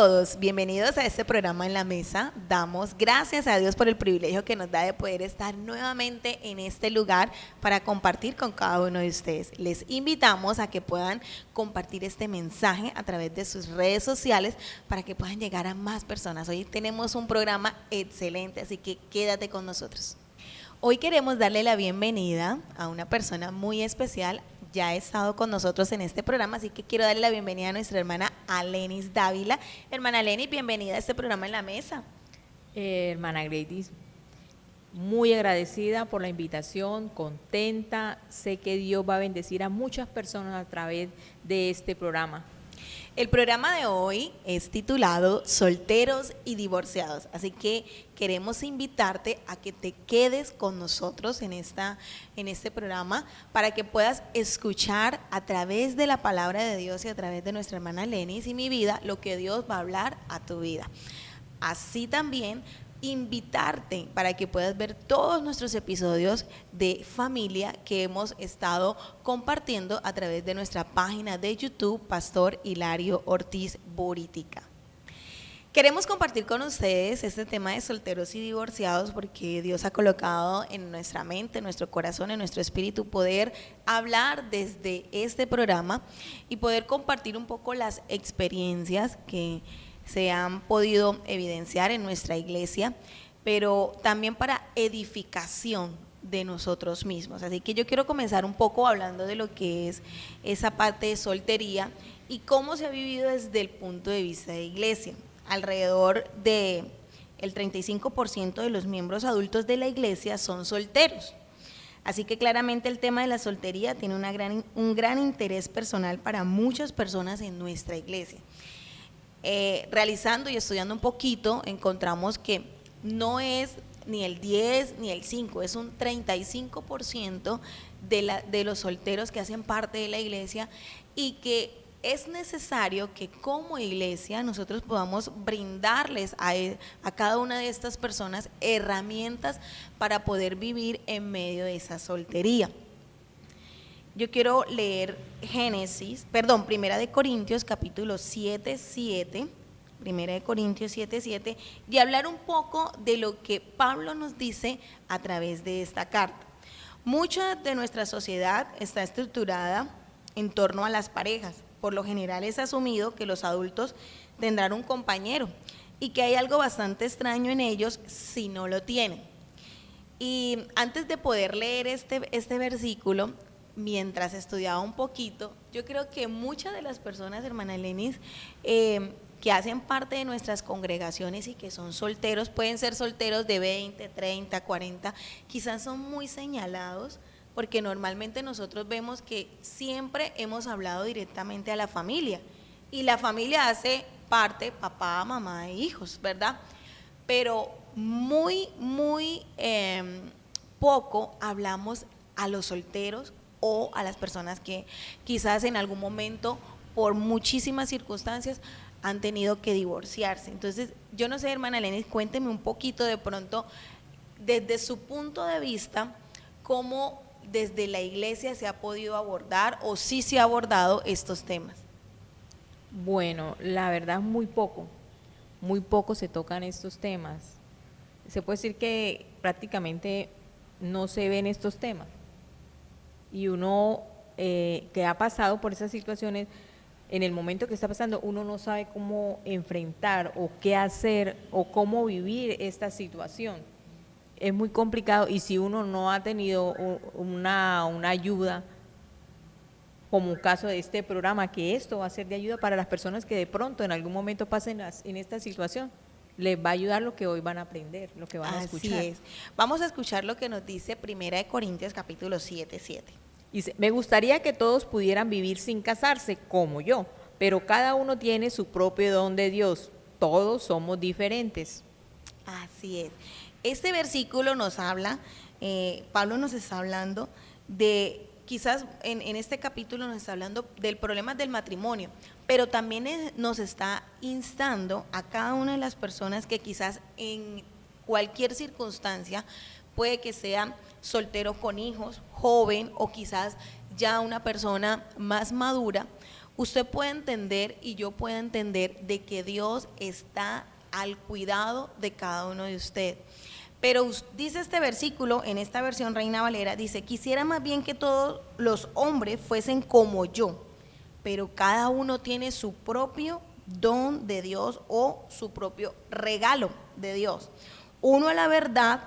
todos, bienvenidos a este programa en la mesa. Damos gracias a Dios por el privilegio que nos da de poder estar nuevamente en este lugar para compartir con cada uno de ustedes. Les invitamos a que puedan compartir este mensaje a través de sus redes sociales para que puedan llegar a más personas. Hoy tenemos un programa excelente, así que quédate con nosotros. Hoy queremos darle la bienvenida a una persona muy especial. Ya ha estado con nosotros en este programa, así que quiero darle la bienvenida a nuestra hermana Alenis Dávila. Hermana Alenis, bienvenida a este programa en la mesa. Hermana Gladys, muy agradecida por la invitación, contenta, sé que Dios va a bendecir a muchas personas a través de este programa. El programa de hoy es titulado Solteros y Divorciados, así que queremos invitarte a que te quedes con nosotros en este programa para que puedas escuchar a través de la palabra de Dios y a través de nuestra hermana Alenis y mi vida lo que Dios va a hablar a tu vida. Así también invitarte para que puedas ver todos nuestros episodios de familia que hemos estado compartiendo a través de nuestra página de YouTube, Pastor Hilario Ortiz Borítica. Queremos compartir con ustedes este tema de solteros y divorciados porque Dios ha colocado en nuestra mente, en nuestro corazón, en nuestro espíritu poder hablar desde este programa y poder compartir un poco las experiencias que se han podido evidenciar en nuestra iglesia, pero también para edificación de nosotros mismos. Así que yo quiero comenzar un poco hablando de lo que es esa parte de soltería y cómo se ha vivido desde el punto de vista de iglesia. Alrededor de el 35% de los miembros adultos de la iglesia son solteros. Así que claramente el tema de la soltería tiene un gran interés personal para muchas personas en nuestra iglesia. Realizando y estudiando un poquito, encontramos que no es ni el 10 ni el 5, es un 35% de los solteros que hacen parte de la iglesia y que es necesario que como iglesia nosotros podamos brindarles a cada una de estas personas herramientas para poder vivir en medio de esa soltería. Yo quiero leer Primera de Corintios capítulo 7:7, Primera de Corintios 7:7, y hablar un poco de lo que Pablo nos dice a través de esta carta. Mucha de nuestra sociedad está estructurada en torno a las parejas. Por lo general es asumido que los adultos tendrán un compañero y que hay algo bastante extraño en ellos si no lo tienen. Y antes de poder leer este versículo, mientras estudiaba un poquito, yo creo que muchas de las personas, hermana Alenis, que hacen parte de nuestras congregaciones y que son solteros, pueden ser solteros de 20, 30, 40, quizás son muy señalados, porque normalmente nosotros vemos que siempre hemos hablado directamente a la familia, y la familia hace parte papá, mamá e hijos, ¿verdad? Pero muy poco hablamos a los solteros o a las personas que quizás en algún momento, por muchísimas circunstancias, han tenido que divorciarse. Entonces, yo no sé, hermana Alenis, cuénteme un poquito de pronto, desde su punto de vista, cómo desde la iglesia se ha podido abordar o si se ha abordado estos temas. Bueno, la verdad muy poco se tocan estos temas. Se puede decir que prácticamente no se ven estos temas. Y uno que ha pasado por esas situaciones, en el momento que está pasando, uno no sabe cómo enfrentar o qué hacer o cómo vivir esta situación. Es muy complicado, y si uno no ha tenido una ayuda, como un caso de este programa, que esto va a ser de ayuda para las personas que de pronto en algún momento pasen en esta situación, les va a ayudar lo que hoy van a aprender, lo que van a escuchar. Así es. Vamos a escuchar lo que nos dice Primera de Corintios capítulo 7:7. Dice: me gustaría que todos pudieran vivir sin casarse como yo, pero cada uno tiene su propio don de Dios. Todos somos diferentes. Así es. Este versículo nos habla, Pablo nos está hablando de, quizás en este capítulo nos está hablando del problema del matrimonio, pero también nos está instando a cada una de las personas que quizás en cualquier circunstancia, puede que sea soltero con hijos, joven o quizás ya una persona más madura, usted puede entender y yo puedo entender de que Dios está al cuidado de cada uno de ustedes. Pero dice este versículo, en esta versión Reina Valera, dice: quisiera más bien que todos los hombres fuesen como yo, pero cada uno tiene su propio don de Dios o su propio regalo de Dios. Uno a la verdad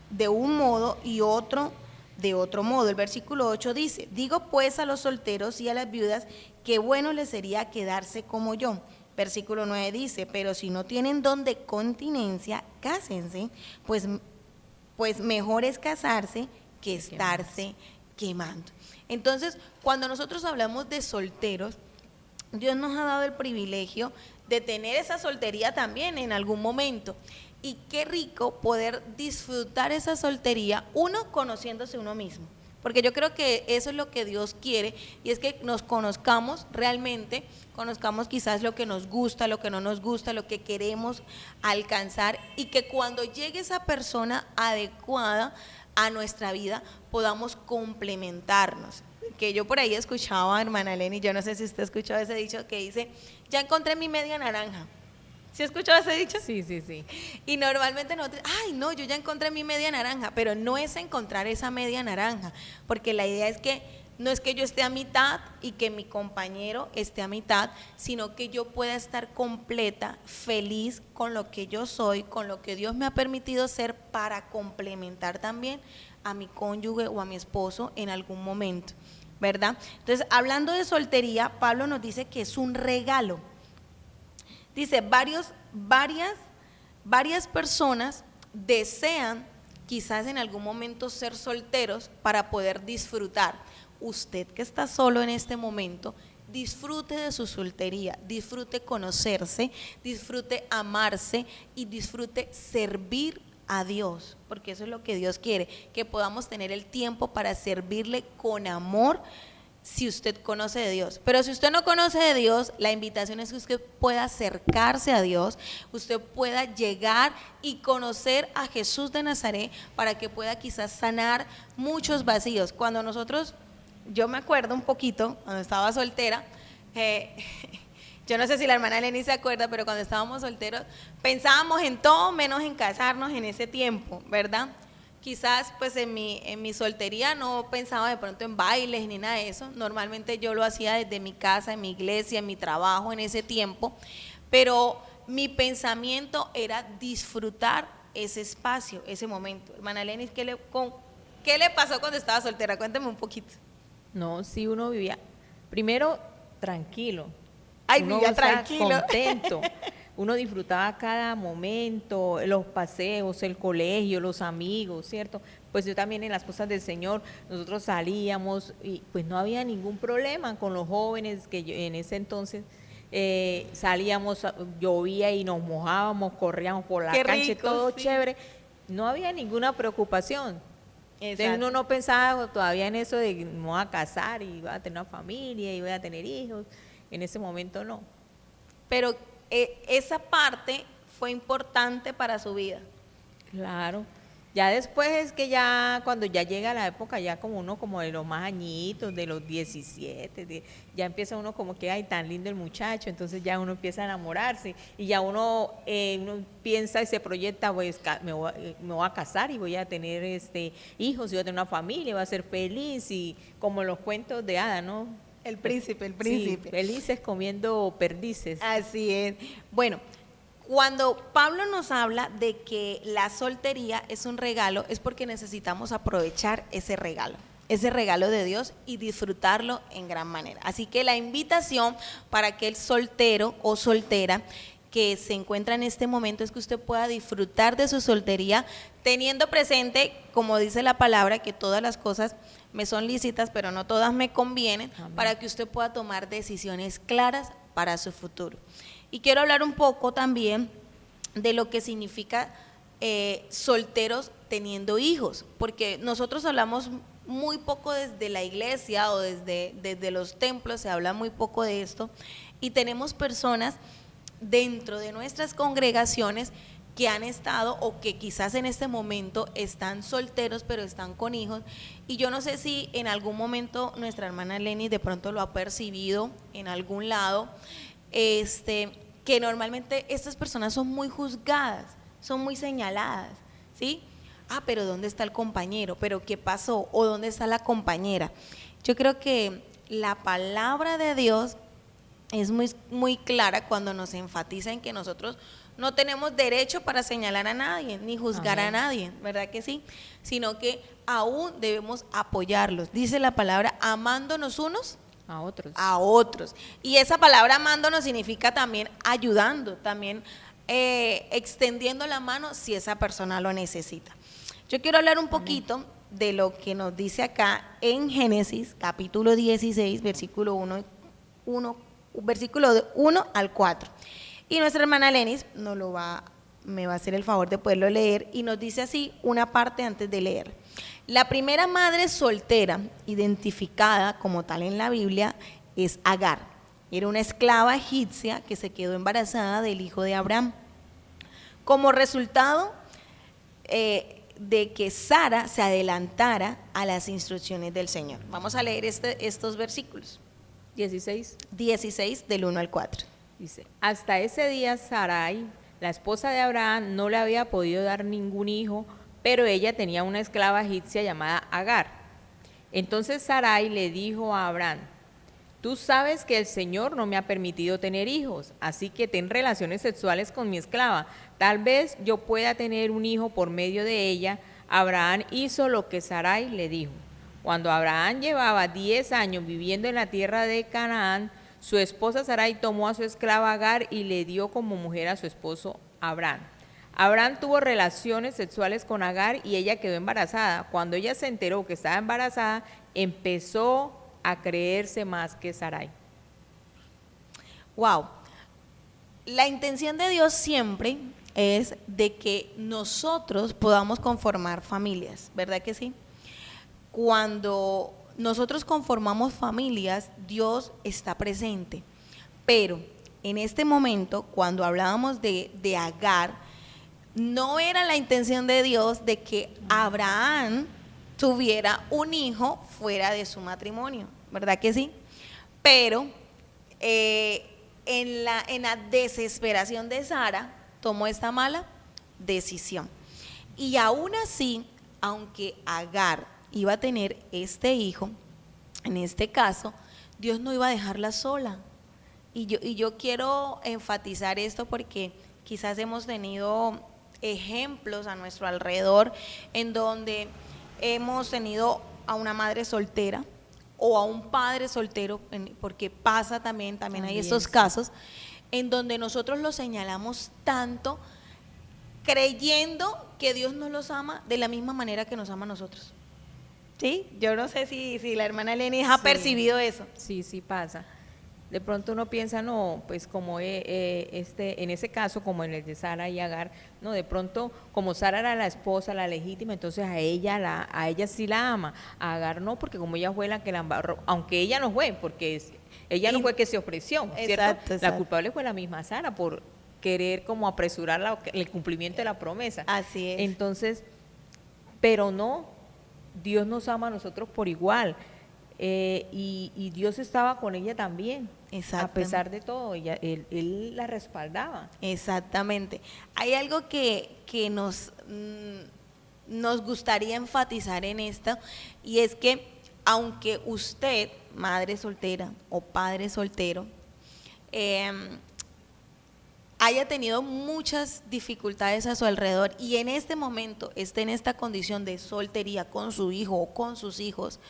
de un modo y otro de otro modo. El versículo 8 dice: digo pues a los solteros y a las viudas que bueno les sería quedarse como yo. Versículo 9 dice: pero si no tienen don de continencia, cásense, pues mejor es casarse que estarse quemando. Entonces, cuando nosotros hablamos de solteros, Dios nos ha dado el privilegio de tener esa soltería también en algún momento. Y qué rico poder disfrutar esa soltería, uno conociéndose uno mismo. Porque yo creo que eso es lo que Dios quiere, y es que nos conozcamos realmente, conozcamos quizás lo que nos gusta, lo que no nos gusta, lo que queremos alcanzar, y que cuando llegue esa persona adecuada a nuestra vida podamos complementarnos. Que yo por ahí escuchaba a hermana Lenny, yo no sé si usted escuchó ese dicho que dice: ya encontré mi media naranja. ¿Sí escuchó ese dicho? Sí, sí, sí. Y normalmente nosotros, ay no, yo ya encontré mi media naranja, pero no es encontrar esa media naranja, porque la idea es que no es que yo esté a mitad y que mi compañero esté a mitad, sino que yo pueda estar completa, feliz con lo que yo soy, con lo que Dios me ha permitido ser, para complementar también a mi cónyuge o a mi esposo en algún momento, ¿verdad? Entonces, hablando de soltería, Pablo nos dice que es un regalo. Dice, varias personas desean quizás en algún momento ser solteros para poder disfrutar. Usted que está solo en este momento, disfrute de su soltería, disfrute conocerse, disfrute amarse y disfrute servir a Dios, porque eso es lo que Dios quiere, que podamos tener el tiempo para servirle con amor. Si usted conoce de Dios, pero si usted no conoce de Dios, la invitación es que usted pueda acercarse a Dios, usted pueda llegar y conocer a Jesús de Nazaret, para que pueda quizás sanar muchos vacíos. Cuando nosotros, yo me acuerdo un poquito, cuando estaba soltera, yo no sé si la hermana Lenny se acuerda, pero cuando estábamos solteros pensábamos en todo menos en casarnos en ese tiempo, ¿verdad? Quizás pues en mi soltería no pensaba de pronto en bailes ni nada de eso. Normalmente yo lo hacía desde mi casa, en mi iglesia, en mi trabajo en ese tiempo, pero mi pensamiento era disfrutar ese espacio, ese momento. Hermana Lenny, ¿qué le pasó cuando estaba soltera? Cuéntame un poquito. No, sí, uno vivía primero tranquilo. Ay, uno vivía tranquilo. Contento. Uno disfrutaba cada momento, los paseos, el colegio, los amigos, ¿cierto? Pues yo también en las cosas del Señor, nosotros salíamos y pues no había ningún problema con los jóvenes que en ese entonces salíamos, llovía y nos mojábamos, corríamos por la cancha, rico, todo sí. Chévere, no había ninguna preocupación. Exacto. Entonces uno no pensaba todavía en eso de que me voy a casar y voy a tener una familia y voy a tener hijos, en ese momento no. Pero esa parte fue importante para su vida. Claro. Ya después es que ya cuando ya llega la época ya como uno como de los más añitos, de los 17, ya empieza uno como que ay tan lindo el muchacho, entonces ya uno empieza a enamorarse y ya uno piensa y se proyecta, pues me voy a casar y voy a tener hijos y voy a tener una familia, voy a ser feliz y como los cuentos de hadas, ¿no? El príncipe. Sí, felices comiendo perdices. Así es. Bueno, cuando Pablo nos habla de que la soltería es un regalo, es porque necesitamos aprovechar ese regalo de Dios y disfrutarlo en gran manera. Así que la invitación para aquel soltero o soltera que se encuentra en este momento es que usted pueda disfrutar de su soltería, teniendo presente, como dice la palabra, que todas las cosas me son lícitas, pero no todas me convienen. Amén. Para que usted pueda tomar decisiones claras para su futuro. Y quiero hablar un poco también de lo que significa solteros teniendo hijos, porque nosotros hablamos muy poco desde la iglesia o desde los templos, se habla muy poco de esto, y tenemos personas dentro de nuestras congregaciones que han estado o que quizás en este momento están solteros pero están con hijos, y yo no sé si en algún momento nuestra hermana Lenny de pronto lo ha percibido en algún lado, que normalmente estas personas son muy juzgadas, son muy señaladas, ¿sí? Ah, pero ¿dónde está el compañero? ¿Pero qué pasó? ¿O dónde está la compañera? Yo creo que la palabra de Dios es muy, muy clara cuando nos enfatiza en que nosotros no tenemos derecho para señalar a nadie, ni juzgar a nadie, ¿verdad que sí? Sino que aún debemos apoyarlos. Dice la palabra, amándonos unos A otros. a otros. Y esa palabra amándonos significa también ayudando, también extendiendo la mano si esa persona lo necesita. Yo quiero hablar un poquito de lo que nos dice acá en Génesis, capítulo 16, versículo 1 al 4. Y nuestra hermana Lenis me va a hacer el favor de poderlo leer, y nos dice así una parte antes de leer. La primera madre soltera identificada como tal en la Biblia es Agar. Era una esclava egipcia que se quedó embarazada del hijo de Abraham. Como resultado de que Sara se adelantara a las instrucciones del Señor. Vamos a leer estos versículos. 16 del 1 al 4. Dice, hasta ese día Sarai, la esposa de Abraham, no le había podido dar ningún hijo, pero ella tenía una esclava egipcia llamada Agar. Entonces Sarai le dijo a Abraham, tú sabes que el Señor no me ha permitido tener hijos, así que ten relaciones sexuales con mi esclava. Tal vez yo pueda tener un hijo por medio de ella. Abraham hizo lo que Sarai le dijo. Cuando Abraham llevaba 10 años viviendo en la tierra de Canaán, su esposa Sarai tomó a su esclava Agar y le dio como mujer a su esposo Abraham. Abraham tuvo relaciones sexuales con Agar y ella quedó embarazada. Cuando ella se enteró que estaba embarazada, empezó a creerse más que Sarai. Wow. La intención de Dios siempre es de que nosotros podamos conformar familias, ¿verdad que sí? Cuando nosotros conformamos familias, Dios está presente. Pero en este momento, cuando hablábamos de Agar, no era la intención de Dios de que Abraham tuviera un hijo fuera de su matrimonio, ¿verdad que sí? Pero en la desesperación de Sara, tomó esta mala decisión. Y aún así, aunque Agar iba a tener este hijo, en este caso, Dios no iba a dejarla sola. Y yo quiero enfatizar esto porque quizás hemos tenido ejemplos a nuestro alrededor en donde hemos tenido a una madre soltera o a un padre soltero, porque pasa también hay estos casos en donde nosotros los señalamos tanto creyendo que Dios no los ama de la misma manera que nos ama a nosotros. ¿Sí? Yo no sé si la hermana Lenny ha percibido eso. Sí, sí pasa. De pronto uno piensa, no, pues como en ese caso, como en el de Sara y Agar, no, de pronto, como Sara era la esposa, la legítima, entonces a ella sí la ama, a Agar no, porque como ella fue la que la embarró, aunque ella no fue, porque ella no fue que se ofreció, ¿cierto? Exacto. La culpable fue la misma Sara por querer como apresurar el cumplimiento de la promesa. Así es. Entonces, pero no, Dios nos ama a nosotros por igual. Y Dios estaba con ella también, a pesar de todo, él la respaldaba. Exactamente. Hay algo que nos gustaría enfatizar en esto, y es que aunque usted, madre soltera o padre soltero, haya tenido muchas dificultades a su alrededor y en este momento esté en esta condición de soltería con su hijo o con sus hijos,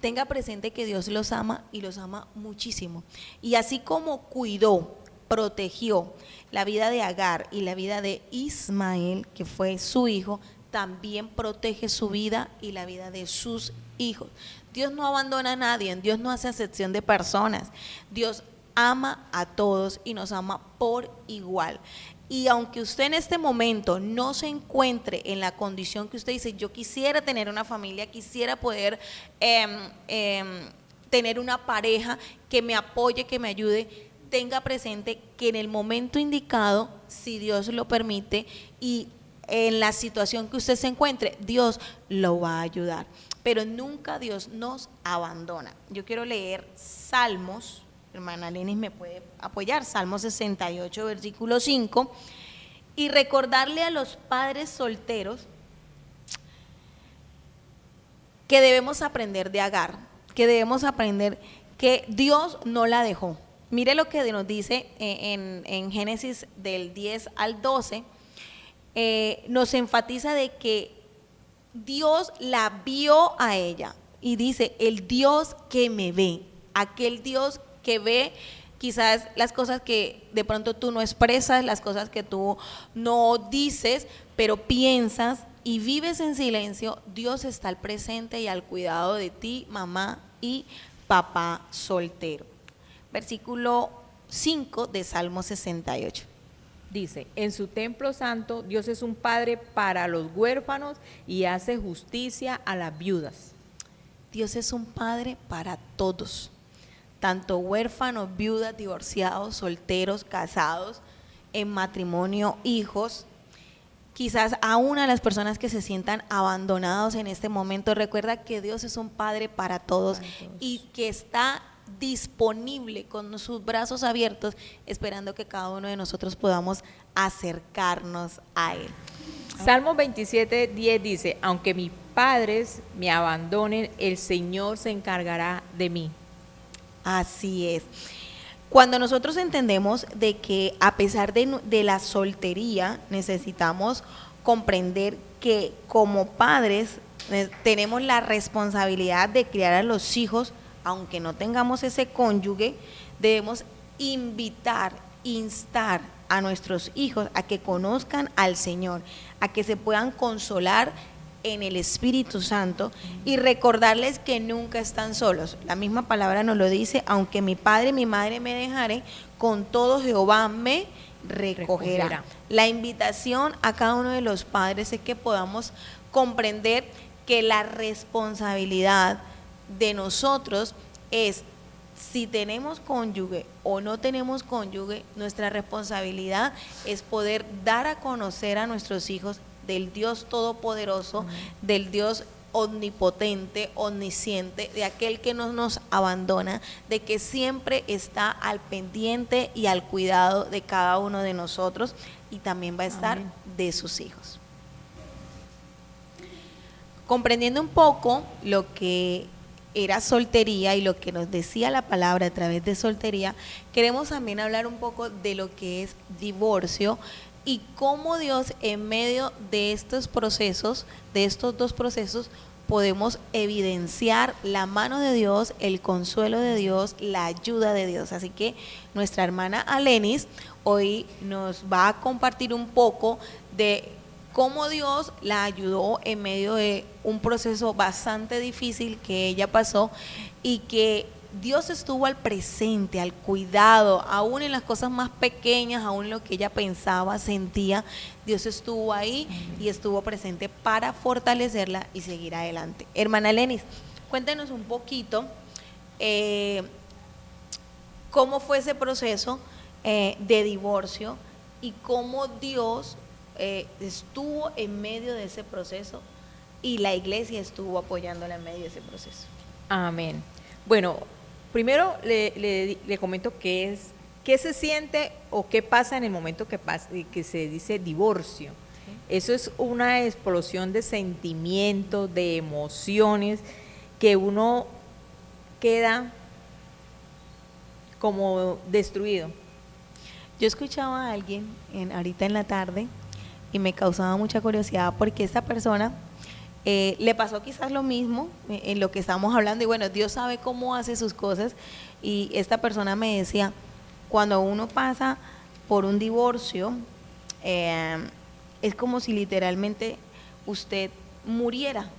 tenga presente que Dios los ama y los ama muchísimo. Y así como cuidó, protegió la vida de Agar y la vida de Ismael, que fue su hijo, también protege su vida y la vida de sus hijos. Dios no abandona a nadie, Dios no hace acepción de personas. Dios ama a todos y nos ama por igual. Y aunque usted en este momento no se encuentre en la condición que usted dice, yo quisiera tener una familia, quisiera poder tener una pareja que me apoye, que me ayude, tenga presente que en el momento indicado, si Dios lo permite y en la situación que usted se encuentre, Dios lo va a ayudar. Pero nunca Dios nos abandona. Yo quiero leer Salmos, hermana Lenis me puede apoyar, Salmo 68, versículo 5, y recordarle a los padres solteros que debemos aprender de Agar, que debemos aprender que Dios no la dejó. Mire lo que nos dice en Génesis del 10 al 12, nos enfatiza de que Dios la vio a ella y dice, el Dios que me ve, aquel Dios que ve quizás las cosas que de pronto tú no expresas, las cosas que tú no dices, pero piensas y vives en silencio. Dios está al presente y al cuidado de ti, mamá y papá soltero. Versículo 5 de Salmo 68. Dice, en su templo santo, Dios es un padre para los huérfanos y hace justicia a las viudas. Dios es un padre para todos, tanto huérfanos, viudas, divorciados, solteros, casados, en matrimonio, hijos. Quizás aún a las personas que se sientan abandonados en este momento, recuerda que Dios es un padre para todos y que está disponible con sus brazos abiertos, esperando que cada uno de nosotros podamos acercarnos a Él. Salmo 27, 10 dice, aunque mis padres me abandonen, el Señor se encargará de mí. Así es. Cuando nosotros entendemos de que a pesar de la soltería, necesitamos comprender que como padres tenemos la responsabilidad de criar a los hijos, aunque no tengamos ese cónyuge, debemos invitar, instar a nuestros hijos a que conozcan al Señor, a que se puedan consolar en el Espíritu Santo y recordarles que nunca están solos. La misma palabra nos lo dice, aunque mi padre y mi madre me dejaren, con todo Jehová me recogerá. La invitación a cada uno de los padres es que podamos comprender que la responsabilidad de nosotros es, si tenemos cónyuge o no tenemos cónyuge, nuestra responsabilidad es poder dar a conocer a nuestros hijos del Dios todopoderoso, del Dios omnipotente, omnisciente, de aquel que no nos abandona, de que siempre está al pendiente y al cuidado de cada uno de nosotros y también va a estar de sus hijos. Comprendiendo un poco lo que era soltería y lo que nos decía la palabra a través de soltería, queremos también hablar un poco de lo que es divorcio y cómo Dios en medio de estos procesos, de estos dos procesos, podemos evidenciar la mano de Dios, el consuelo de Dios, la ayuda de Dios. Así que nuestra hermana Alenis hoy nos va a compartir un poco de cómo Dios la ayudó en medio de un proceso bastante difícil que ella pasó y que Dios estuvo al presente, al cuidado, aún en las cosas más pequeñas, aún en lo que ella pensaba, sentía, Dios estuvo ahí y estuvo presente para fortalecerla y seguir adelante. Hermana Lenis, cuéntenos un poquito cómo fue ese proceso de divorcio y cómo Dios estuvo en medio de ese proceso y la iglesia estuvo apoyándola en medio de ese proceso. Amén. Bueno, primero le comento qué se siente o qué pasa en el momento que se dice divorcio. Sí. Eso es una explosión de sentimientos, de emociones, que uno queda como destruido. Yo escuchaba a alguien ahorita en la tarde y me causaba mucha curiosidad porque esta persona le pasó quizás lo mismo en lo que estamos hablando y bueno, Dios sabe cómo hace sus cosas y esta persona me decía, cuando uno pasa por un divorcio, es como si literalmente usted muriera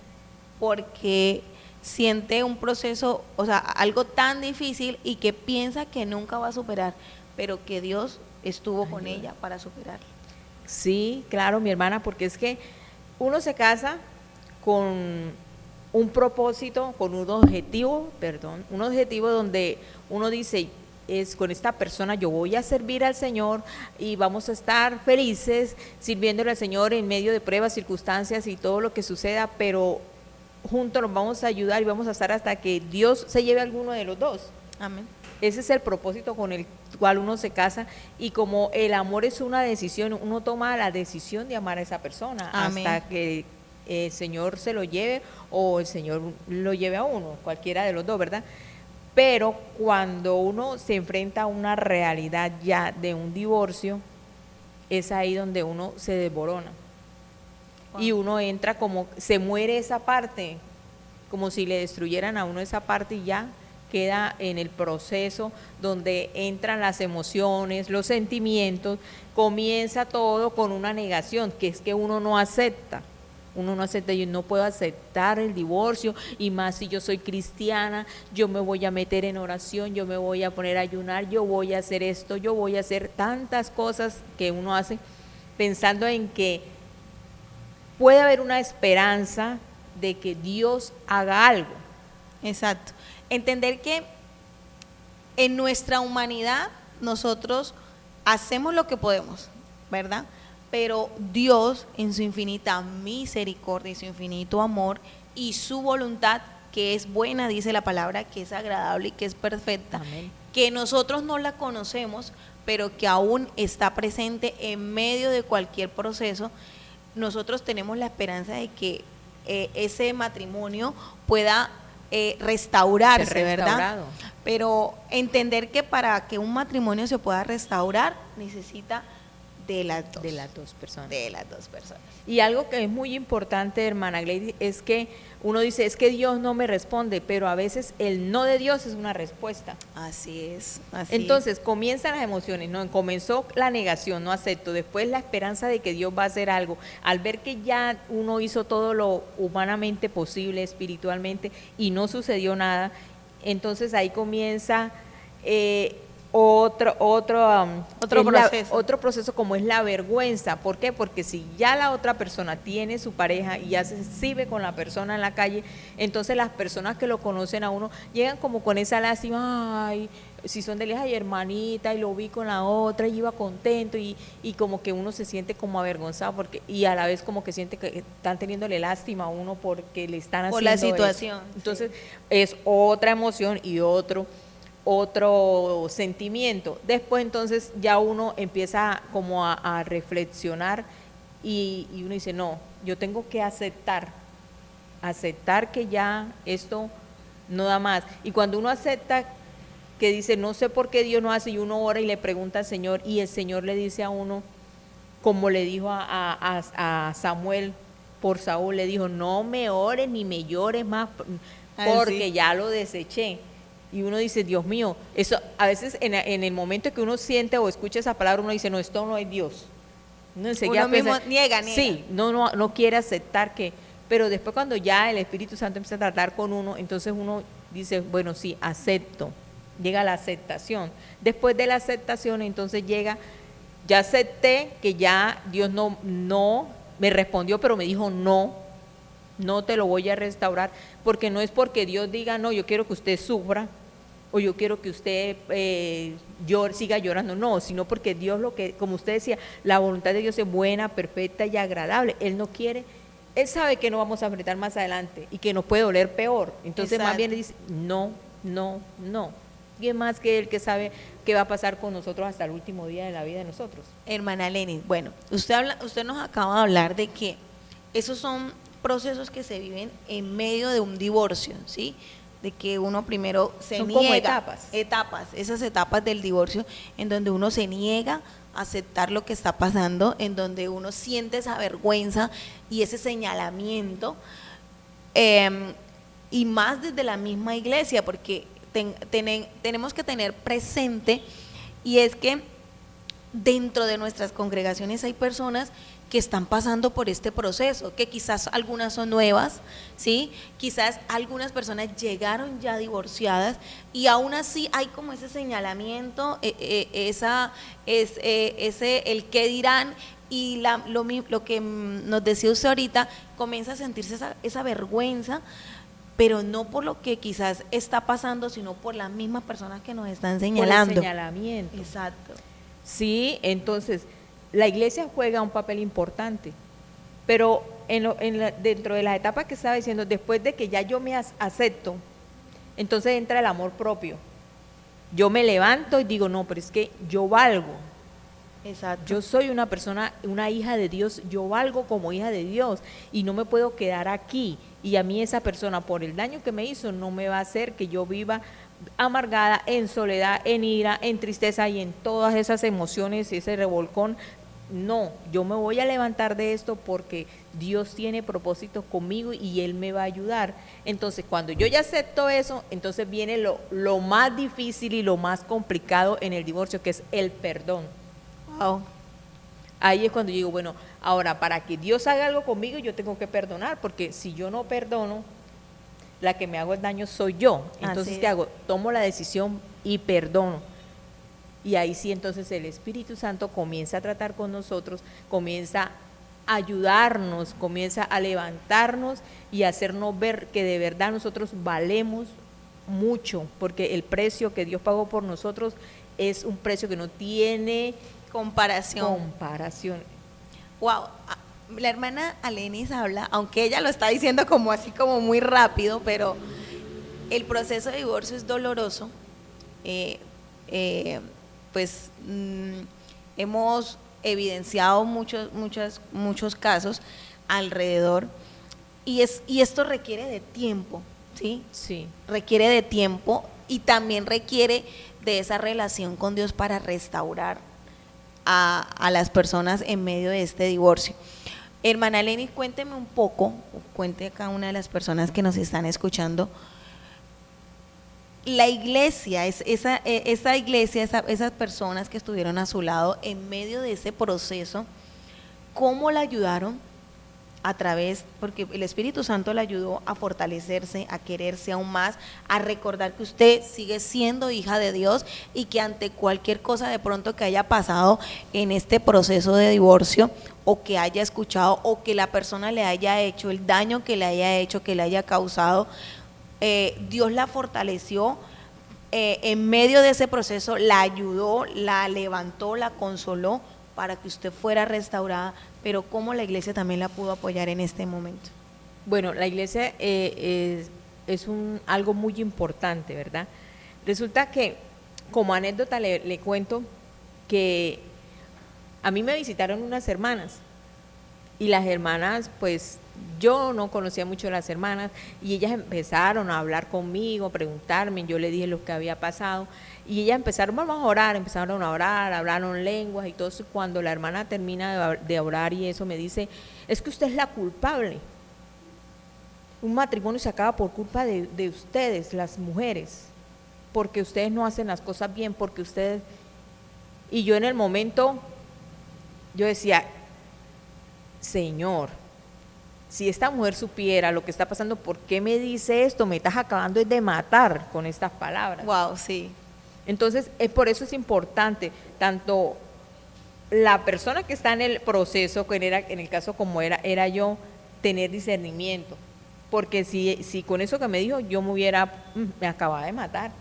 porque siente un proceso, o sea, algo tan difícil y que piensa que nunca va a superar, pero que Dios estuvo con ella para superarlo. Sí, claro, mi hermana, porque es que uno se casa con un propósito, con un objetivo donde uno dice, es con esta persona yo voy a servir al Señor y vamos a estar felices sirviéndole al Señor en medio de pruebas, circunstancias y todo lo que suceda, pero juntos nos vamos a ayudar y vamos a estar hasta que Dios se lleve a alguno de los dos. Amén. Ese es el propósito con el cual uno se casa, y como el amor es una decisión, uno toma la decisión de amar a esa persona. Amén. Hasta que el Señor se lo lleve o el Señor lo lleve a uno, cualquiera de los dos, ¿verdad? Pero cuando uno se enfrenta a una realidad ya de un divorcio, es ahí donde uno se desborona. Wow. Y uno entra como, se muere esa parte, como si le destruyeran a uno esa parte, y ya queda en el proceso donde entran las emociones, los sentimientos, comienza todo con una negación, que es que uno no acepta. Uno no acepta, yo no puedo aceptar el divorcio, y más si yo soy cristiana, yo me voy a meter en oración, yo me voy a poner a ayunar, yo voy a hacer esto, yo voy a hacer tantas cosas que uno hace pensando en que puede haber una esperanza de que Dios haga algo. Exacto. Entender que en nuestra humanidad nosotros hacemos lo que podemos, ¿verdad? Pero Dios, en su infinita misericordia y su infinito amor y su voluntad, que es buena, dice la palabra, que es agradable y que es perfecta, amén, que nosotros no la conocemos, pero que aún está presente en medio de cualquier proceso, nosotros tenemos la esperanza de que ese matrimonio pueda restaurarse, ¿verdad? Pero entender que para que un matrimonio se pueda restaurar, necesita de las dos personas. Y algo que es muy importante, hermana Gleidy, es que uno dice, es que Dios no me responde, pero a veces el no de Dios es una respuesta. Así es. Entonces comienzan las emociones, ¿no? Comenzó la negación, no acepto, después la esperanza de que Dios va a hacer algo. Al ver que ya uno hizo todo lo humanamente posible, espiritualmente, y no sucedió nada, entonces ahí comienza otro proceso, como es la vergüenza. ¿Por qué? Porque si ya la otra persona tiene su pareja y ya se exhibe con la persona en la calle, entonces las personas que lo conocen a uno llegan como con esa lástima, ay, si son de lejos, ay, hermanita, y lo vi con la otra y iba contento, y como que uno se siente como avergonzado, porque, y a la vez como que siente que están teniéndole lástima a uno porque le están haciendo por la situación. Eso. Entonces es otra emoción y otro sentimiento. Después entonces ya uno empieza como a reflexionar y uno dice, no, yo tengo que aceptar que ya esto no da más. Y cuando uno acepta, que dice, no sé por qué Dios no hace, y uno ora y le pregunta al Señor, y el Señor le dice a uno, como le dijo a Samuel por Saúl, le dijo, no me ores ni me llores más, porque ya lo deseché. Y uno dice, Dios mío, eso a veces en el momento que uno siente o escucha esa palabra, uno dice, no, esto no es Dios. Uno mismo niega. Sí, no quiere aceptar que, pero después cuando ya el Espíritu Santo empieza a tratar con uno, entonces uno dice, bueno, sí, acepto. Llega la aceptación. Después de la aceptación, entonces llega, ya acepté que ya Dios no me respondió, pero me dijo, no te lo voy a restaurar, porque no es porque Dios diga, no, yo quiero que usted sufra, o yo quiero que usted siga llorando, no, sino porque Dios, como usted decía, la voluntad de Dios es buena, perfecta y agradable. Él no quiere, Él sabe que no vamos a enfrentar más adelante y que nos puede doler peor, entonces exacto, más bien le dice, no. ¿Quién más que Él que sabe qué va a pasar con nosotros hasta el último día de la vida de nosotros? Hermana Lenny, bueno, usted nos acaba de hablar de que esos son procesos que se viven en medio de un divorcio, ¿sí? De que uno primero se son niega. Como esas etapas del divorcio en donde uno se niega a aceptar lo que está pasando, en donde uno siente esa vergüenza y ese señalamiento, y más desde la misma iglesia, porque tenemos que tener presente, y es que dentro de nuestras congregaciones hay personas que están pasando por este proceso, que quizás algunas son nuevas, ¿sí? Quizás algunas personas llegaron ya divorciadas y aún así hay como ese señalamiento, el qué dirán, y lo que nos decía usted ahorita, comienza a sentirse esa vergüenza, pero no por lo que quizás está pasando, sino por las mismas personas que nos están Por el señalando. señalamiento. Exacto. Sí, entonces la iglesia juega un papel importante, pero dentro de las etapas que estaba diciendo, después de que ya yo me acepto, entonces entra el amor propio. Yo me levanto y digo, no, pero es que yo valgo. Exacto. Yo soy una persona, una hija de Dios, yo valgo como hija de Dios y no me puedo quedar aquí. Y a mí esa persona, por el daño que me hizo, no me va a hacer que yo viva amargada, en soledad, en ira, en tristeza y en todas esas emociones, ese revolcón. No, yo me voy a levantar de esto porque Dios tiene propósitos conmigo y Él me va a ayudar. Entonces, cuando yo ya acepto eso, entonces viene lo más difícil y lo más complicado en el divorcio, que es el perdón. Wow. Ahí es cuando yo digo, bueno, ahora para que Dios haga algo conmigo yo tengo que perdonar, porque si yo no perdono, la que me hago el daño soy yo. Entonces, ¿qué hago? Tomo la decisión y perdono. Y ahí sí, entonces el Espíritu Santo comienza a tratar con nosotros, comienza a ayudarnos, comienza a levantarnos y a hacernos ver que de verdad nosotros valemos mucho, porque el precio que Dios pagó por nosotros es un precio que no tiene comparación. Wow. La hermana Alenis habla, aunque ella lo está diciendo como así como muy rápido, pero el proceso de divorcio es doloroso. Pues hemos evidenciado muchos casos alrededor y esto requiere de tiempo, ¿sí? Sí. Requiere de tiempo y también requiere de esa relación con Dios para restaurar a las personas en medio de este divorcio. Hermana Leni, cuénteme un poco, cuente a cada una de las personas que nos están escuchando, la iglesia, esa iglesia, esas personas que estuvieron a su lado en medio de ese proceso, ¿cómo la ayudaron? A través, porque el Espíritu Santo le ayudó a fortalecerse, a quererse aún más, a recordar que usted sigue siendo hija de Dios y que ante cualquier cosa de pronto que haya pasado en este proceso de divorcio o que haya escuchado o que la persona le haya hecho, el daño que le haya hecho, que le haya causado, Dios la fortaleció en medio de ese proceso, la ayudó, la levantó, la consoló para que usted fuera restaurada, pero cómo la iglesia también la pudo apoyar en este momento. Bueno, la iglesia es algo muy importante, ¿verdad? Resulta que, como anécdota, le cuento que a mí me visitaron unas hermanas y las hermanas, pues yo no conocía mucho a las hermanas y ellas empezaron a hablar conmigo, a preguntarme, yo le dije lo que había pasado y ellas empezaron a orar, hablaron lenguas y todo eso. Cuando la hermana termina de orar y eso me dice, es que usted es la culpable, un matrimonio se acaba por culpa de ustedes, las mujeres, porque ustedes no hacen las cosas bien, porque ustedes... Y yo en el momento, yo decía, Señor, si esta mujer supiera lo que está pasando, ¿por qué me dice esto? Me estás acabando de matar con estas palabras. Wow, sí. Entonces, por eso es importante, tanto la persona que está en el proceso, que era, en el caso como era yo, tener discernimiento. Porque si con eso que me dijo, yo me acababa de matar.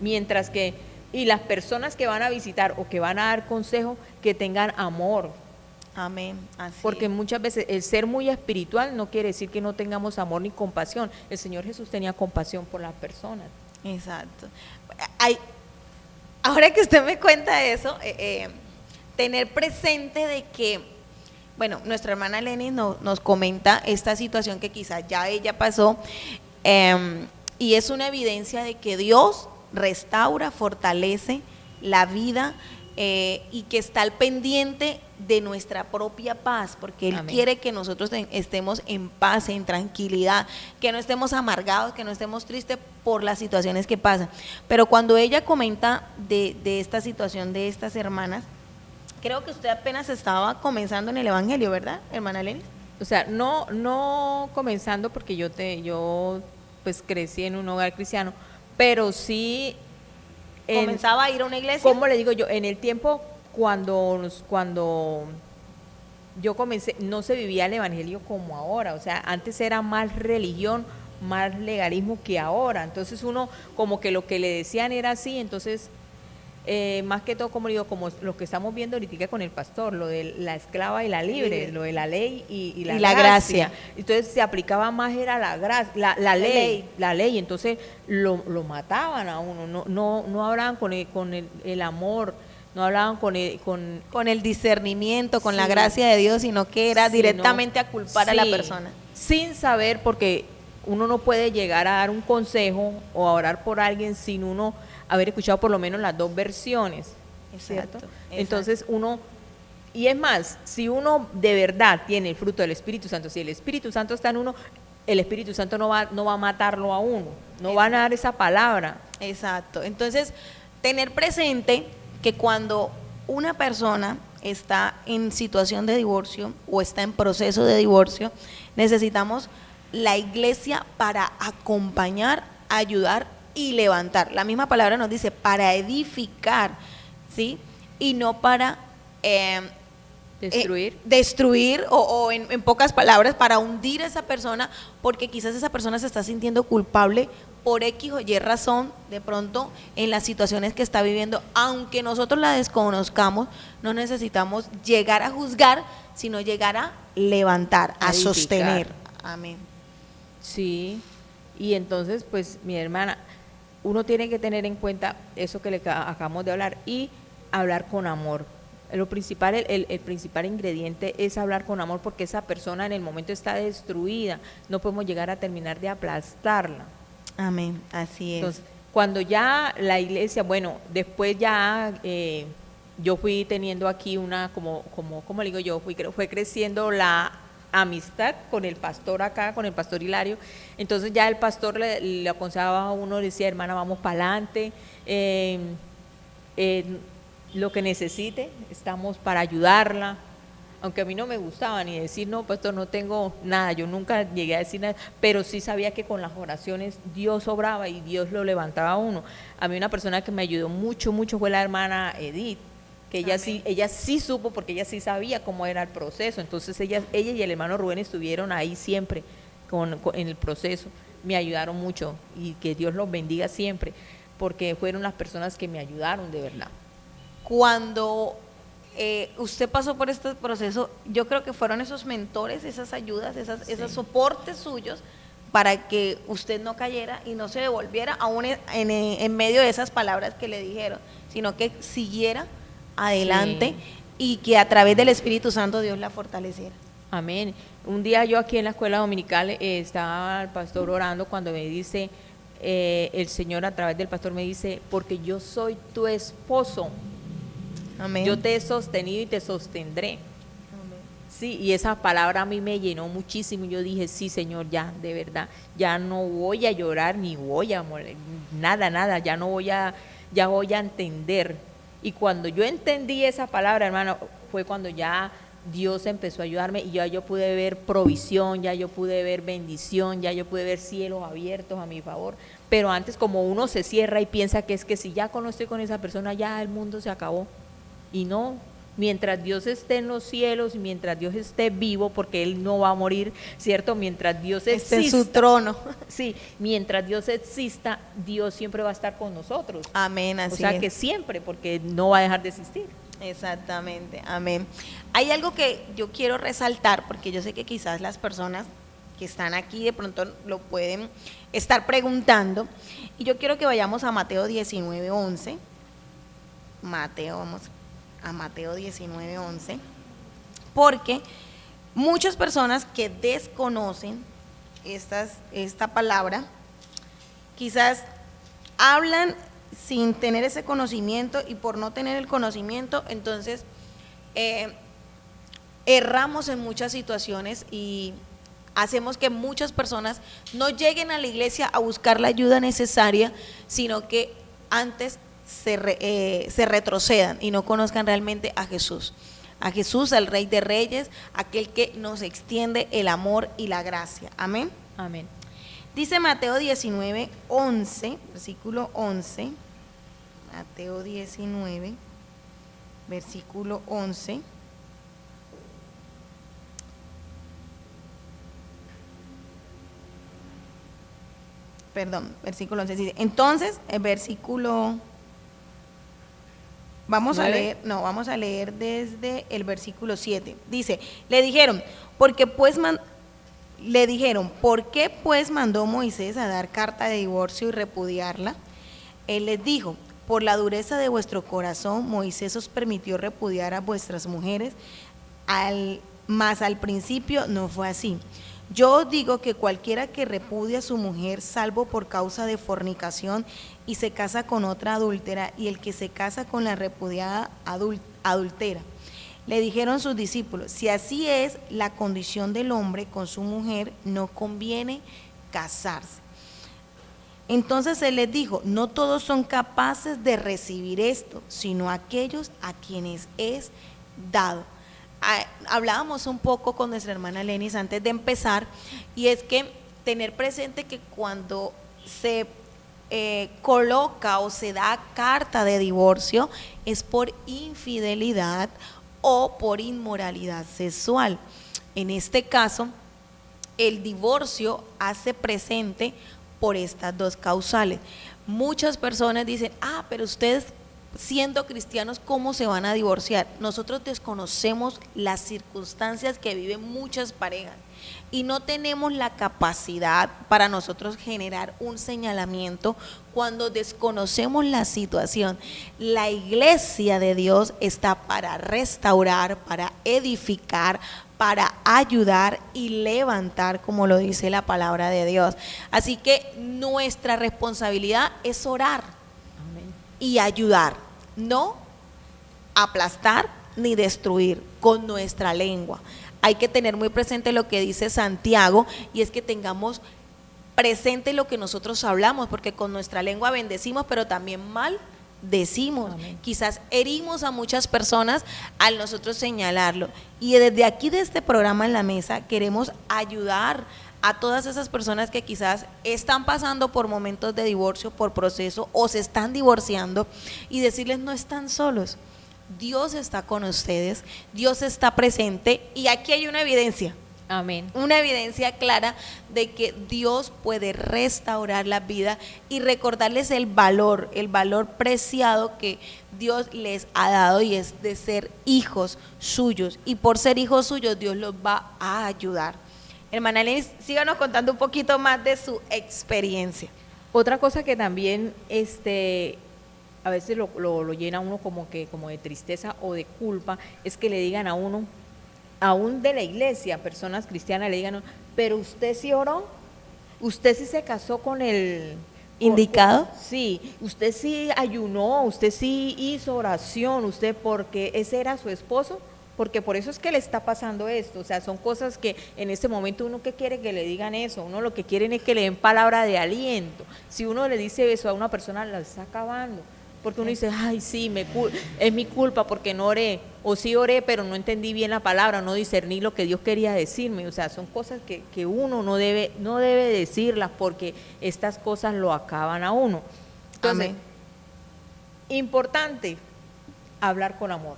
Mientras que, y las personas que van a visitar o que van a dar consejo, que tengan amor. Amén. Así Porque es. muchas veces el ser muy espiritual no quiere decir que no tengamos amor ni compasión. El Señor Jesús tenía compasión por las personas. Exacto. Ahora que usted me cuenta eso, tener presente de que, bueno, nuestra hermana Lenny nos comenta esta situación que quizás ya ella pasó, y es una evidencia de que Dios restaura, fortalece la vida y que está al pendiente de nuestra propia paz, porque Él Amén. quiere que nosotros estemos en paz, en tranquilidad, que no estemos amargados, que no estemos tristes por las situaciones que pasan. Pero cuando ella comenta de esta situación de estas hermanas, creo que usted apenas estaba comenzando en el Evangelio, ¿verdad, hermana Lenny? O sea, no comenzando porque yo pues crecí en un hogar cristiano, pero sí ¿Comenzaba a ir a una iglesia? ¿Cómo le digo yo? En el tiempo cuando yo comencé, no se vivía el evangelio como ahora, o sea, antes era más religión, más legalismo que ahora, entonces uno como que lo que le decían era así, entonces más que todo, como digo, como lo que estamos viendo ahorita con el pastor, lo de la esclava y la libre, lo de la ley y la gracia. Entonces se aplicaba más, era la ley, entonces lo mataban a uno, no hablaban con el amor, no hablaban con el discernimiento, con sí, la gracia de Dios, sino que era directamente a culpar a la persona. Sin saber, porque uno no puede llegar a dar un consejo o a orar por alguien sin uno haber escuchado por lo menos las dos versiones, ¿cierto? Exacto. Entonces uno, y es más, si uno de verdad tiene el fruto del Espíritu Santo, si el Espíritu Santo está en uno, el Espíritu Santo no va a matarlo a uno, no va a dar esa palabra. Exacto. Entonces, tener presente que cuando una persona está en situación de divorcio o está en proceso de divorcio, necesitamos la iglesia para acompañar, ayudar y levantar. La misma palabra nos dice para edificar, ¿sí? Y no para destruir o en pocas palabras, para hundir a esa persona, porque quizás esa persona se está sintiendo culpable por X o Y razón, de pronto en las situaciones que está viviendo, aunque nosotros la desconozcamos, no necesitamos llegar a juzgar, sino llegar a levantar, a sostener. Amén. Sí, y entonces, pues, mi hermana, uno tiene que tener en cuenta eso que le acabamos de hablar y hablar con amor. Lo principal, el principal ingrediente es hablar con amor, porque esa persona en el momento está destruida, no podemos llegar a terminar de aplastarla. Amén, así es. Entonces, cuando ya la iglesia, bueno, después ya yo fui teniendo aquí una, como le digo yo, fue creciendo la amistad con el pastor acá, con el pastor Hilario. Entonces ya el pastor le aconsejaba a uno, le decía, hermana, vamos para adelante, lo que necesite, estamos para ayudarla. Aunque a mí no me gustaba ni decir, no, pastor, no tengo nada, yo nunca llegué a decir nada, pero sí sabía que con las oraciones Dios obraba y Dios lo levantaba a uno. A mí una persona que me ayudó mucho fue la hermana Edith, que ella sí supo, porque ella sí sabía cómo era el proceso. Entonces ella y el hermano Rubén estuvieron ahí siempre en el proceso, me ayudaron mucho, y que Dios los bendiga siempre, porque fueron las personas que me ayudaron de verdad. Cuando usted pasó por este proceso, yo creo que fueron esos mentores, esas ayudas, esos soportes suyos, para que usted no cayera y no se devolviera aún en medio de esas palabras que le dijeron, sino que siguiera adelante y que a través del Espíritu Santo Dios la fortaleciera. Amén. Un día yo aquí en la escuela dominical estaba el pastor orando cuando me dice, el Señor a través del pastor me dice, porque yo soy tu esposo. Amén. Yo te he sostenido y te sostendré. Amén. Sí, y esa palabra a mí me llenó muchísimo. Yo dije, sí, Señor, ya, de verdad, ya no voy a llorar ni voy a morir, nada, ya voy a entender. Y cuando yo entendí esa palabra, hermano, fue cuando ya Dios empezó a ayudarme y ya yo pude ver provisión, ya yo pude ver bendición, ya yo pude ver cielos abiertos a mi favor. Pero antes, como uno se cierra y piensa que es que si ya estoy con esa persona, ya el mundo se acabó. Y no, mientras Dios esté en los cielos, mientras Dios esté vivo, porque Él no va a morir, ¿cierto? Mientras Dios exista, esté en su trono. Sí, mientras Dios exista, Dios siempre va a estar con nosotros. Amén, así es. O sea que siempre, porque no va a dejar de existir. Exactamente, amén. Hay algo que yo quiero resaltar, porque yo sé que quizás las personas que están aquí de pronto lo pueden estar preguntando, y yo quiero que vayamos a Mateo 19:11. Vamos a Mateo 19:11, porque muchas personas que desconocen esta palabra, quizás hablan sin tener ese conocimiento, y por no tener el conocimiento, entonces erramos en muchas situaciones y hacemos que muchas personas no lleguen a la iglesia a buscar la ayuda necesaria, sino que antes se retrocedan y no conozcan realmente a Jesús, al Rey de Reyes, aquel que nos extiende el amor y la gracia. Amén. Amén. Dice Mateo 19:11, versículo 11. Mateo 19, versículo 11. perdón, versículo 11 dice, entonces el versículo, vamos a leer, no, vamos a leer desde el versículo 7. Dice, le dijeron, ¿por qué pues mandó Moisés a dar carta de divorcio y repudiarla? Él les dijo, por la dureza de vuestro corazón, Moisés os permitió repudiar a vuestras mujeres, mas al principio no fue así. Yo os digo que cualquiera que repudia a su mujer, salvo por causa de fornicación, y se casa con otra adúltera, y el que se casa con la repudiada adultera. Le dijeron sus discípulos, si así es la condición del hombre con su mujer, no conviene casarse. Entonces él les dijo, no todos son capaces de recibir esto, sino aquellos a quienes es dado. Hablábamos un poco con nuestra hermana Lenis antes de empezar, y es que tener presente que cuando se coloca o se da carta de divorcio es por infidelidad o por inmoralidad sexual. En este caso, el divorcio hace presente por estas dos causales. Muchas personas dicen, pero ustedes siendo cristianos, ¿cómo se van a divorciar? Nosotros desconocemos las circunstancias que viven muchas parejas y no tenemos la capacidad para nosotros generar un señalamiento cuando desconocemos la situación. La iglesia de Dios está para restaurar, para edificar, para ayudar y levantar, como lo dice la palabra de Dios. Así que nuestra responsabilidad es orar y ayudar, no aplastar ni destruir con nuestra lengua. Hay que tener muy presente lo que dice Santiago, y es que tengamos presente lo que nosotros hablamos, porque con nuestra lengua bendecimos, pero también mal decimos. Amén. Quizás herimos a muchas personas al nosotros señalarlo, y desde aquí de este programa En la Mesa queremos ayudar a todas esas personas que quizás están pasando por momentos de divorcio, por proceso, o se están divorciando, y decirles no están solos, Dios está con ustedes, Dios está presente, y aquí hay una evidencia. Amén. Una evidencia clara de que Dios puede restaurar la vida y recordarles el valor preciado que Dios les ha dado, y es de ser hijos suyos, y por ser hijos suyos Dios los va a ayudar. Hermana Lenis, síganos contando un poquito más de su experiencia. Otra cosa que también a veces lo llena a uno como de tristeza o de culpa, es que le digan a uno, aún de la iglesia, personas cristianas le digan, pero usted sí oró, usted sí se casó con el indicado. Sí, usted sí ayunó, usted sí hizo oración, usted porque ese era su esposo. Porque por eso es que le está pasando esto. O sea, son cosas que en este momento uno que quiere que le digan eso, uno lo que quieren es que le den palabra de aliento. Si uno le dice eso a una persona, la está acabando. Porque uno dice, ay, sí, es mi culpa porque no oré. O sí oré, pero no entendí bien la palabra, no discerní lo que Dios quería decirme. O sea, son cosas que uno no debe decirlas, porque estas cosas lo acaban a uno. Entonces, amén. Importante, hablar con amor.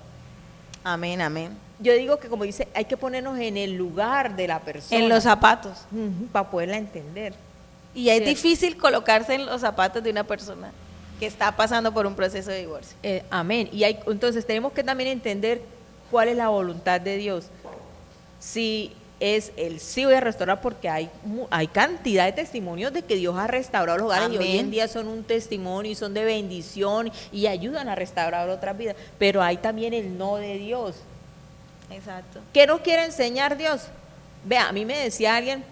Amén, amén. Yo digo que, como dice, hay que ponernos en el lugar de la persona. En los zapatos. Para poderla entender. Y es difícil colocarse en los zapatos de una persona que está pasando por un proceso de divorcio. Amén. Y entonces tenemos que también entender cuál es la voluntad de Dios. Si es el sí voy a restaurar, porque hay cantidad de testimonios de que Dios ha restaurado los hogares. Amén. Y hoy en día son un testimonio y son de bendición y ayudan a restaurar otras vidas, pero hay también el no de Dios. Exacto. ¿Qué nos quiere enseñar Dios? Vea, a mí me decía alguien,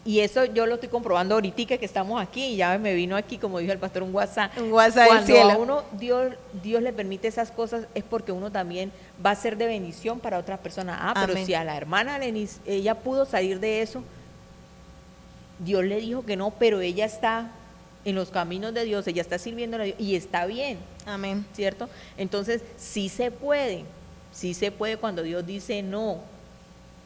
y eso yo lo estoy comprobando ahorita que estamos aquí, y ya me vino aquí, como dijo el pastor, un WhatsApp. Un WhatsApp del cielo. Cuando a uno Dios le permite esas cosas, es porque uno también va a ser de bendición para otras personas. Pero amén. Si a la hermana Lenis, ella pudo salir de eso, Dios le dijo que no, pero ella está en los caminos de Dios, ella está sirviendo a Dios y está bien. Amén. ¿Cierto? Entonces, sí se puede cuando Dios dice no.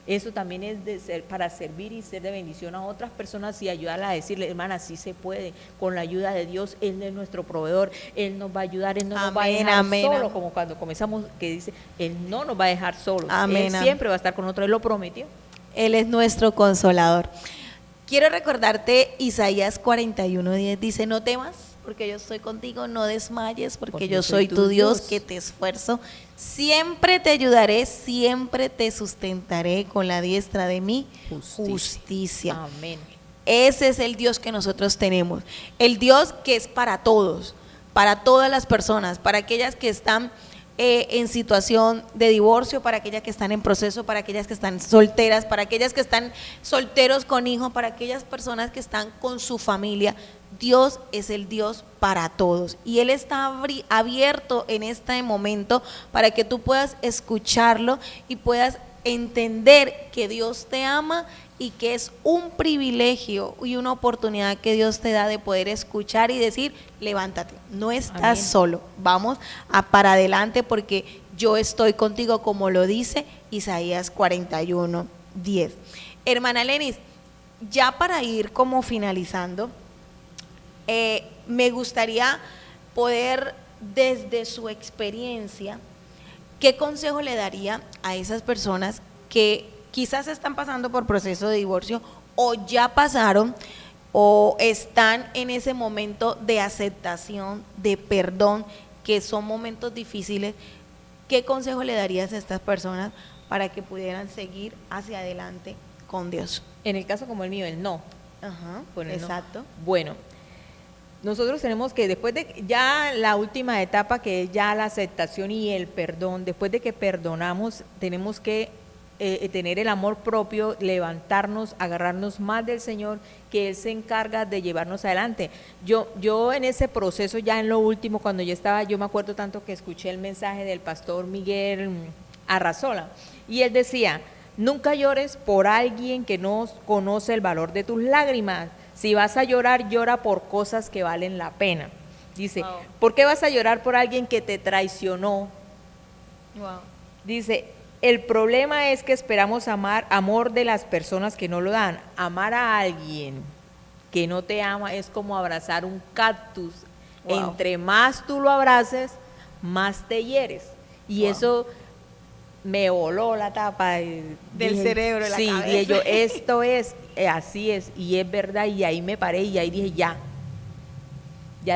Eso también es de ser para servir y ser de bendición a otras personas y ayudarlas a decirle, hermana, sí se puede. Con la ayuda de Dios, Él es nuestro proveedor, Él nos va a ayudar, Él no nos va a dejar solo, como cuando comenzamos que dice, Él no nos va a dejar solos, Él siempre va a estar con nosotros, Él lo prometió. Él es nuestro consolador. Quiero recordarte Isaías 41:10, dice, no temas, porque yo estoy contigo, no desmayes, porque yo soy tu Dios, que te esfuerzo. Siempre te ayudaré, siempre te sustentaré con la diestra de mi justicia. Amén. Ese es el Dios que nosotros tenemos, el Dios que es para todos, para todas las personas, para aquellas que están en situación de divorcio, para aquellas que están en proceso, para aquellas que están solteras, para aquellas que están solteros con hijos, para aquellas personas que están con su familia. Dios es el Dios para todos y Él está abierto en este momento para que tú puedas escucharlo y puedas entender que Dios te ama y que es un privilegio y una oportunidad que Dios te da de poder escuchar y decir, levántate, no estás Amén. solo, vamos a para adelante porque yo estoy contigo, como lo dice Isaías 41:10. Hermana Lenis, ya para ir como finalizando, me gustaría poder, desde su experiencia, ¿qué consejo le daría a esas personas que quizás están pasando por proceso de divorcio o ya pasaron o están en ese momento de aceptación, de perdón, que son momentos difíciles? ¿Qué consejo le darías a estas personas para que pudieran seguir hacia adelante con Dios? En el caso como el mío, el no. Ajá, Bueno, el no. exacto. Bueno, nosotros tenemos que, después de ya la última etapa, que es ya la aceptación y el perdón, después de que perdonamos, tenemos que tener el amor propio, levantarnos, agarrarnos más del Señor, que Él se encarga de llevarnos adelante. Yo en ese proceso, ya en lo último, cuando yo estaba, yo me acuerdo tanto que escuché el mensaje del pastor Miguel Arrazola, y él decía, nunca llores por alguien que no conoce el valor de tus lágrimas. Si vas a llorar, llora por cosas que valen la pena. Dice, Wow. ¿por qué vas a llorar por alguien que te traicionó? Wow. Dice, el problema es que esperamos amor de las personas que no lo dan. Amar a alguien que no te ama es como abrazar un cactus. Wow. Entre más tú lo abraces, más te hieres. Y Wow. eso me voló la tapa Del cerebro, de la sí, cabeza. dije yo, esto es, así es, y es verdad, y ahí me paré y ahí dije, ya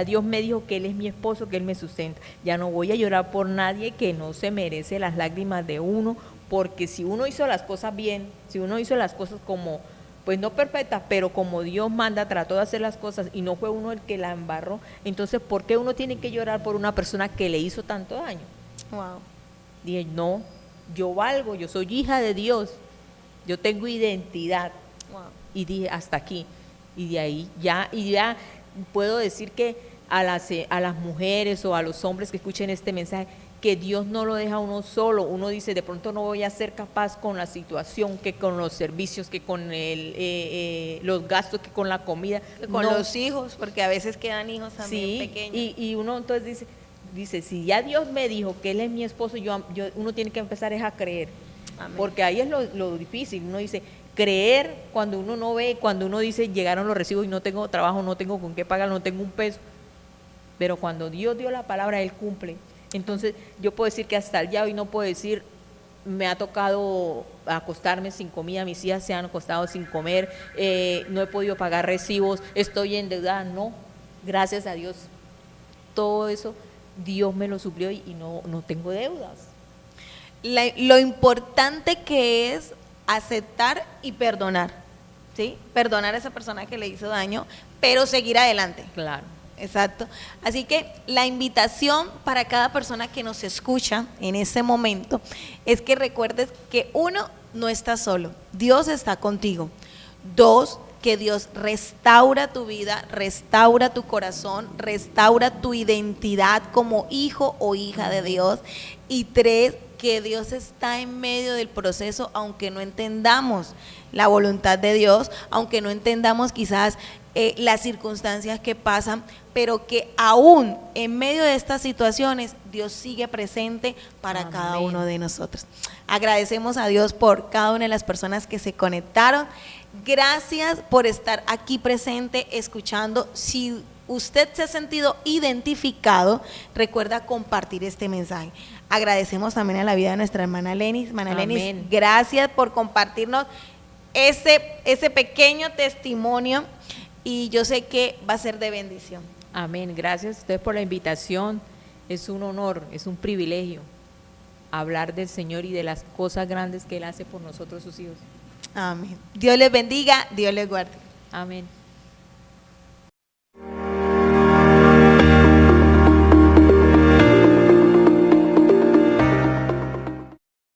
Dios me dijo que Él es mi esposo, que Él me sustenta, ya no voy a llorar por nadie que no se merece las lágrimas de uno, porque si uno hizo las cosas bien, si uno hizo las cosas como, pues no perfectas, pero como Dios manda, trató de hacer las cosas y no fue uno el que la embarró, entonces ¿por qué uno tiene que llorar por una persona que le hizo tanto daño? Wow. Dije, no, yo valgo, yo soy hija de Dios, yo tengo identidad. Wow. Y dije, hasta aquí. Y de ahí ya puedo decir que a las mujeres o a los hombres que escuchen este mensaje, que Dios no lo deja a uno solo. Uno dice, de pronto no voy a ser capaz con la situación, que con los servicios, que con los gastos, que con la comida. Con No. los hijos, porque a veces quedan hijos también Sí, pequeños. y uno entonces dice, si ya Dios me dijo que Él es mi esposo, uno tiene que empezar a creer. Amén. Porque ahí es lo difícil. Uno dice, creer cuando uno no ve, cuando uno dice, llegaron los recibos y no tengo trabajo, no tengo con qué pagar, no tengo un peso. Pero cuando Dios dio la palabra, Él cumple. Entonces, yo puedo decir que hasta el día de hoy no puedo decir, me ha tocado acostarme sin comida, mis hijas se han acostado sin comer, no he podido pagar recibos, estoy endeudada. No, gracias a Dios, todo eso Dios me lo suplió y no tengo deudas. Lo importante que es aceptar y perdonar, ¿sí? Perdonar a esa persona que le hizo daño, pero seguir adelante. Claro. Exacto. Así que la invitación para cada persona que nos escucha en este momento es que recuerdes que uno, no estás solo, Dios está contigo. Dos, que Dios restaura tu vida, restaura tu corazón, restaura tu identidad como hijo o hija de Dios. Y tres, que Dios está en medio del proceso, aunque no entendamos la voluntad de Dios, aunque no entendamos quizás las circunstancias que pasan, pero que aún en medio de estas situaciones Dios sigue presente para Amén. cada uno de nosotros. Agradecemos a Dios por cada una de las personas que se conectaron. Gracias por estar aquí presente, escuchando. Si usted se ha sentido identificado, recuerda compartir este mensaje. Agradecemos también a la vida de nuestra hermana Lenis. Hermana Lenis, gracias por compartirnos ese pequeño testimonio y yo sé que va a ser de bendición. Amén. Gracias a ustedes por la invitación. Es un honor, es un privilegio hablar del Señor y de las cosas grandes que Él hace por nosotros, sus hijos. Amén. Dios les bendiga, Dios les guarde. Amén.